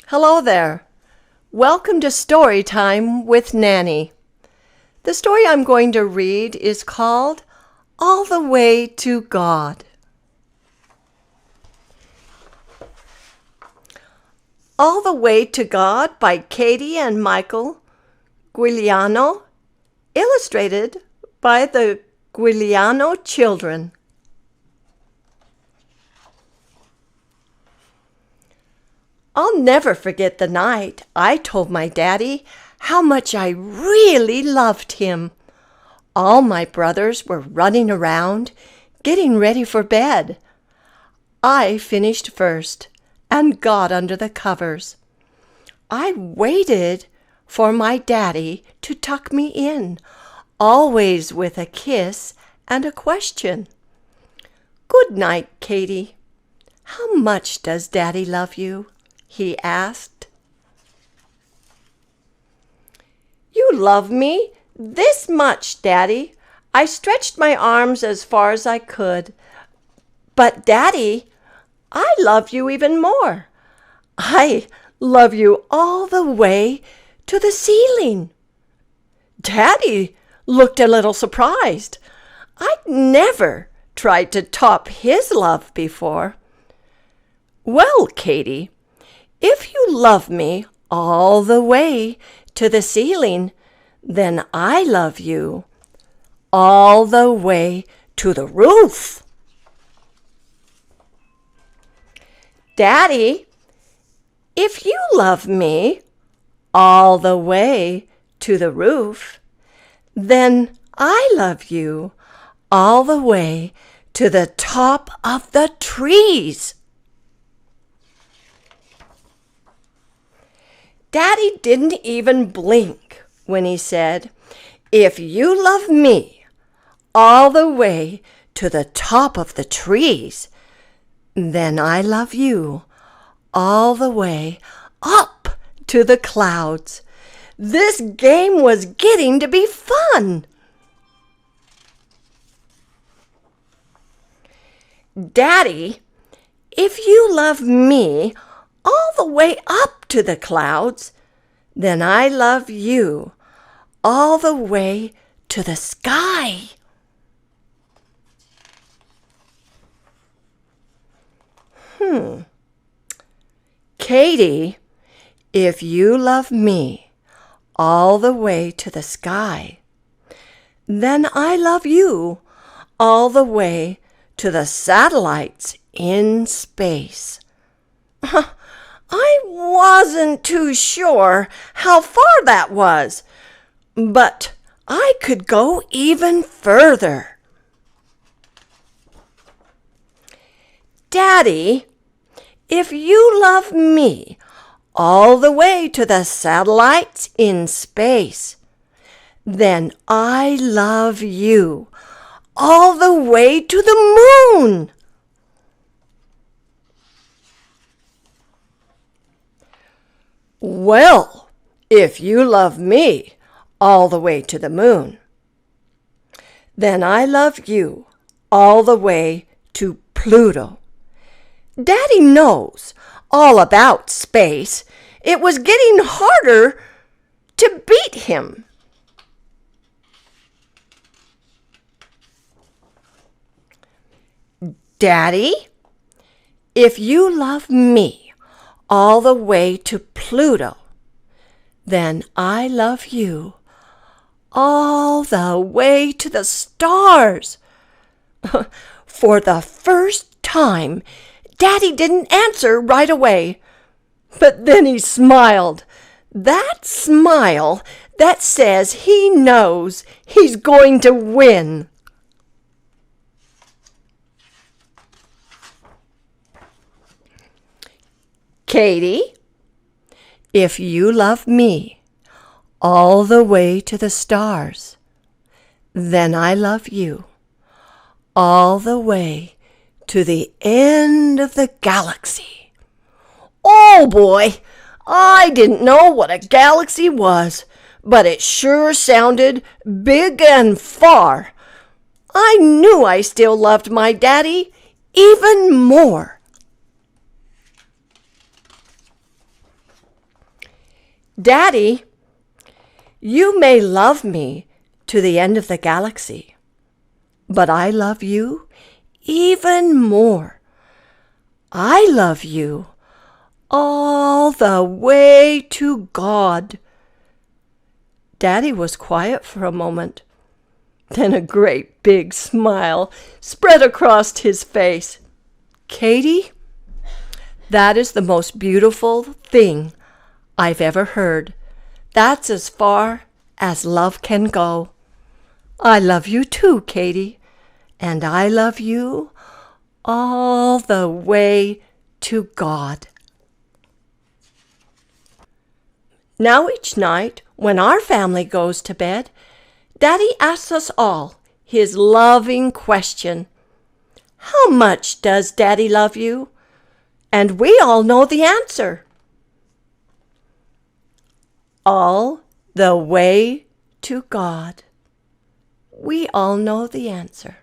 Hello there. Welcome to Story Time with Nanny. The story I'm going to read is called All the Way to God. All the Way to God by Katie and Michael Guiliano, illustrated by the Guiliano children. I'll never forget the night I told my daddy how much I really loved him. All my brothers were running around, getting ready for bed. I finished first and got under the covers. I waited for my daddy to tuck me in, always with a kiss and a question. "Good night, Katie. How much does Daddy love you?" he asked. "You love me this much, Daddy." I stretched my arms as far as I could. "But, Daddy, I love you even more. I love you all the way to the ceiling." Daddy looked a little surprised. I'd never tried to top his love before. "Well, Katie, if you love me all the way to the ceiling, then I love you all the way to the roof." "Daddy, if you love me all the way to the roof, then I love you all the way to the top of the trees." Daddy didn't even blink when he said, "If you love me all the way to the top of the trees, then I love you all the way up to the clouds." This game was getting to be fun. "Daddy, if you love me all the way up to the clouds, then I love you all the way to the sky." "Katie, if you love me all the way to the sky, then I love you all the way to the satellites in space." I wasn't too sure how far that was, but I could go even further. "Daddy, if you love me all the way to the satellites in space, then I love you all the way to the moon." "Well, if you love me all the way to the moon, then I love you all the way to Pluto." Daddy knows all about space. It was getting harder to beat him. "Daddy, if you love me all the way to Pluto, then I love you all the way to the stars." For the first time, Daddy didn't answer right away, but then he smiled. That smile that says he knows he's going to win. "Katie, if you love me all the way to the stars, then I love you all the way to the end of the galaxy." Oh boy, I didn't know what a galaxy was, but it sure sounded big and far. I knew I still loved my daddy even more. Daddy, you may love me to the end of the galaxy, but I love you even more. I love you all the way to God. Daddy was quiet for a moment. Then a great big smile spread across his face. Katie, that is the most beautiful thing I've ever heard. That's as far as love can go. I love you too, Katie, and I love you all the way to God. Now each night, when our family goes to bed, Daddy asks us all his loving question. How much does Daddy love you? And we all know the answer. All the way to God. We all know the answer.